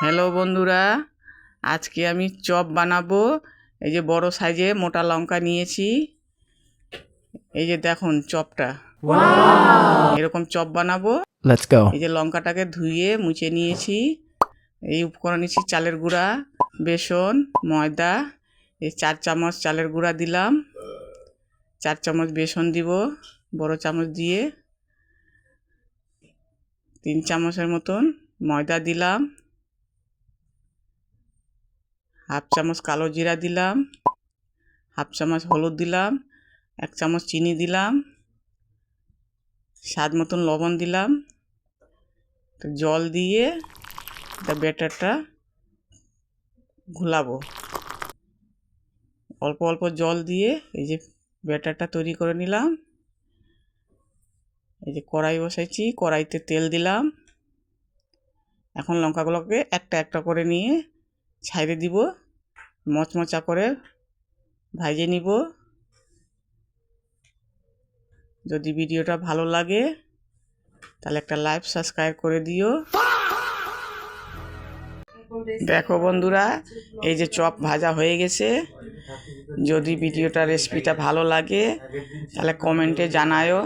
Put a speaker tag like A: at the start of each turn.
A: Hello বন্ধুরা, আজকে আমি চপ বানাবো। এই যে বড় সাইজে মোটা লঙ্কা নিয়েছি। এই যে দেখুন চপটা, এরকম চপ বানাবো।
B: Let's go.
A: এই যে লঙ্কাটাকে ধুয়ে মুছে নিয়েছি। এই উপকরণ নিয়েছি চালের গুঁড়া, বেসন, ময়দা। এই 4 চামচ চালের গুঁড়া দিলাম, 4 চামচ বেসন দিব বড় চামচ দিয়ে, 3 চামচের মতন ময়দা দিলাম, হাফ চামচ কালো জিরা দিলাম, হাফ চামচ হলুদ দিলাম, 1 চামচ চিনি দিলাম, স্বাদ মতন লবণ দিলাম। তো জল দিয়ে ব্যাটারটা ঘোলাবো। অল্প অল্প জল দিয়ে এই যে ব্যাটারটা তৈরি করে নিলাম। এই যে কড়াই বসাইছি, কড়াইতে তেল দিলাম। এখন লঙ্কাগুলোকে একটা একটা করে নিয়ে ছাইড়ে দিব, মচমচা করে ভাজে নিব। যদি ভিডিওটা ভালো লাগে তাহলে একটা লাইক সাবস্ক্রাইব করে দিও। দেখো বন্ধুরা, এই যে চপ ভাজা হয়ে গেছে। যদি ভিডিওটা রেসিপিটা ভালো লাগে তাহলে কমেন্টে জানায়ও।